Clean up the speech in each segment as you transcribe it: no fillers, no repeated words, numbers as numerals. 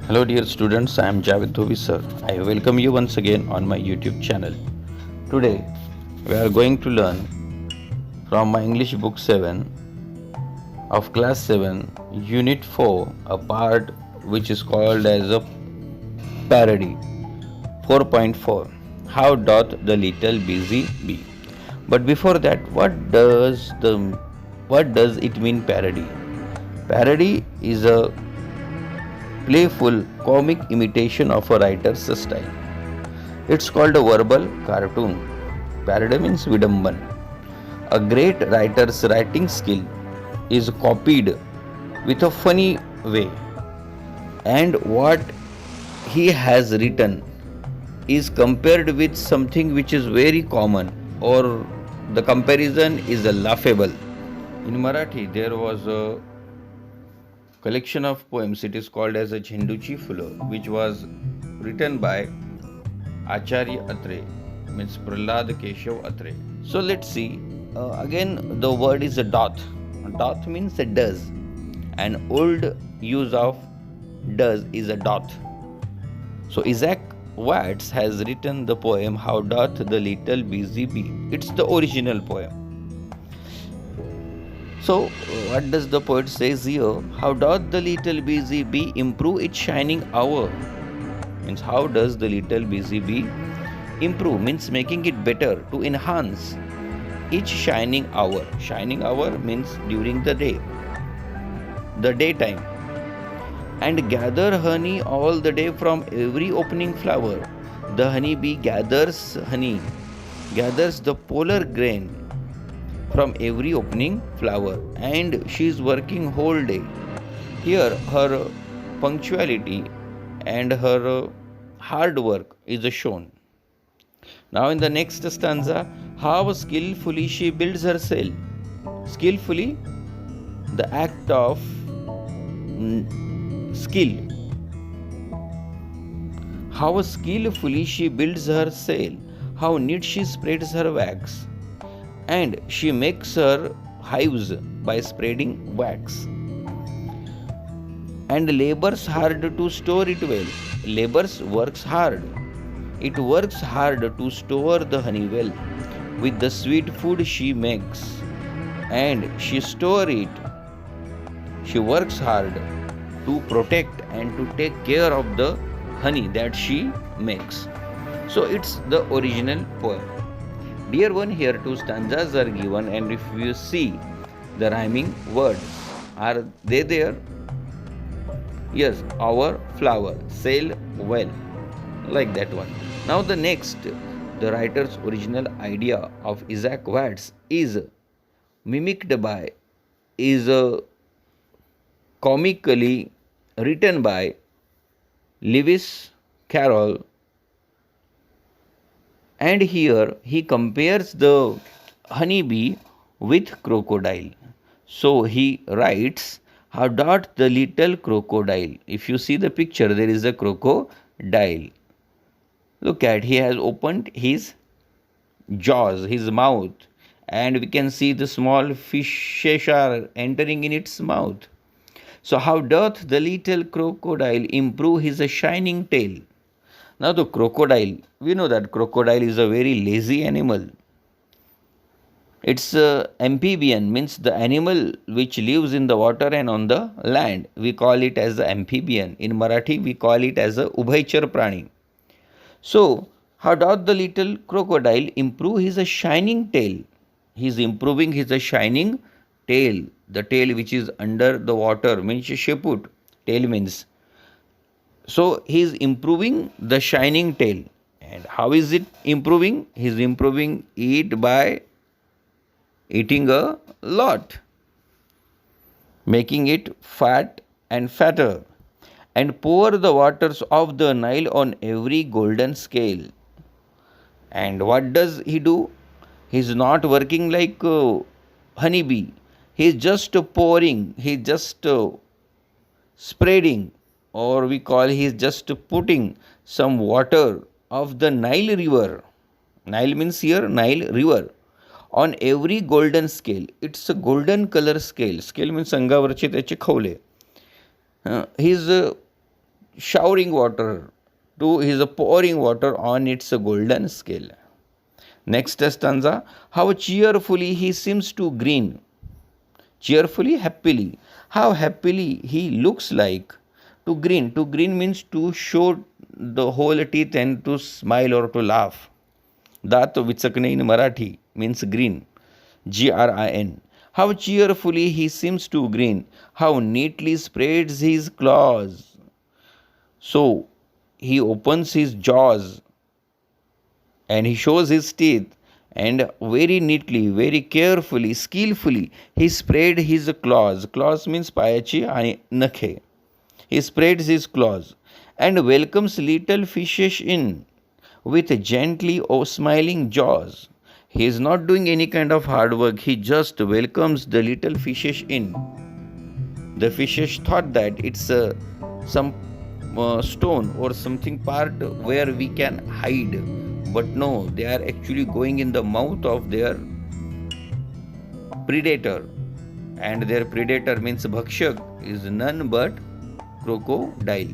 Hello dear students, I am Javed Dhobi sir. I welcome you once again on my YouTube channel. Today we are going to learn from my English book 7 of class 7 unit 4 a part which is called as a parody 4.4 how doth the little busy bee. But before that, what does it mean parody? Parody is a playful comic imitation of a writer's style. It's called a verbal cartoon. Parody means vidamban. A great writer's writing skill is copied with a funny way, and what he has written is compared with something which is very common, or the comparison is laughable. In Marathi, there was a collection of poems. It is called as a Jhenduchi Fulo, which was written by Acharya Atre, means Prahlad Keshav Atre. So let's see. Again, the word is a doth. Doth means a does. An old use of does is a doth. So Isaac Watts has written the poem How Doth the Little Busy Bee. It's the original poem. So, what does the poet says here? How doth the little busy bee improve its shining hour? Means how does the little busy bee improve? Means making it better, to enhance each shining hour. Shining hour means during the day, the daytime. And gather honey all the day from every opening flower. The honey bee gathers honey, gathers the polar grain from every opening flower, and she is working whole day. Here her punctuality and her hard work is shown. Now in the next stanza, how skillfully she builds her cell. Skillfully, the act of skill. How skillfully she builds her cell, how neat she spreads her wax, and she makes her hives by spreading wax, and labors hard to store it well. Labors works hard. It works hard to store the honey well. With the sweet food she makes, and she store it. She works hard to protect and to take care of the honey that she makes. So it's the original poem. Dear one, here two stanzas are given, and if you see the rhyming words, are they there? Yes, our flower, sail well, like that one. Now the next, the writer's original idea of Isaac Watts is mimicked by, is comically written by Lewis Carroll, and here he compares the honeybee with crocodile. So he writes, how doth the little crocodile. If you see the picture, there is a crocodile. Look at, he has opened his jaws, his mouth, and we can see the small fishes are entering in its mouth. So how doth the little crocodile improve his shining tail? Now the crocodile, we know that crocodile is a very lazy animal. It's amphibian, means the animal which lives in the water and on the land. We call it as the amphibian. In Marathi, we call it as a ubhaychar prani. So, how doth the little crocodile improve his shining tail? He is improving his shining tail. The tail which is under the water means sheput. Tail means. So, he is improving the shining tail. And how is it improving? He is improving it by eating a lot, making it fat and fatter, and pour the waters of the Nile on every golden scale. And what does he do? He is not working like honeybee. He is just pouring, he is just spreading, or we call he is just putting some water of the Nile river. Nile means here Nile river. On every golden scale. It's a golden color scale. Scale means अंगावरचे त्याचे खवले. He is showering water to he is pouring water on its golden scale. Next stanza, how cheerfully he seems to grin. Cheerfully, happily. How happily he looks like. To grin. To grin means to show the whole teeth and to smile or to laugh. दात विचकणे in Marathi means grin. Grin. How cheerfully he seems to grin. How neatly spreads his claws. So he opens his jaws and he shows his teeth, and very neatly, very carefully, skillfully he spread his claws. Claws means payachi and nakhe. He spreads his claws and welcomes little fishes in with gently smiling jaws. He is not doing any kind of hard work, he just welcomes the little fishes in. The fishes thought that it's some stone or something part where we can hide, but no, they are actually going in the mouth of their predator, and their predator means bhakshak is none but crocodile.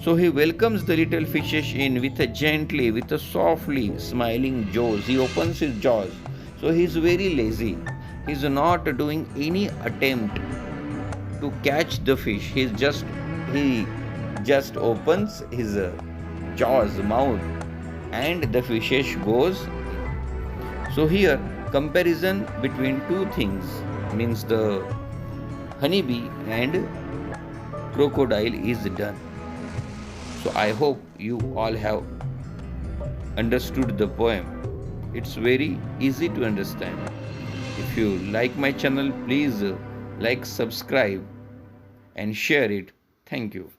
So he welcomes the little fishes in with a gently, with a softly smiling jaws. He opens his jaws. So he is very lazy. He is not doing any attempt to catch the fish. He just opens his jaws, mouth, and the fishes goes. So here comparison between two things means the honeybee and crocodile is done. So I hope you all have understood the poem. It's very easy to understand. If you like my channel, please like, subscribe and share it. Thank you.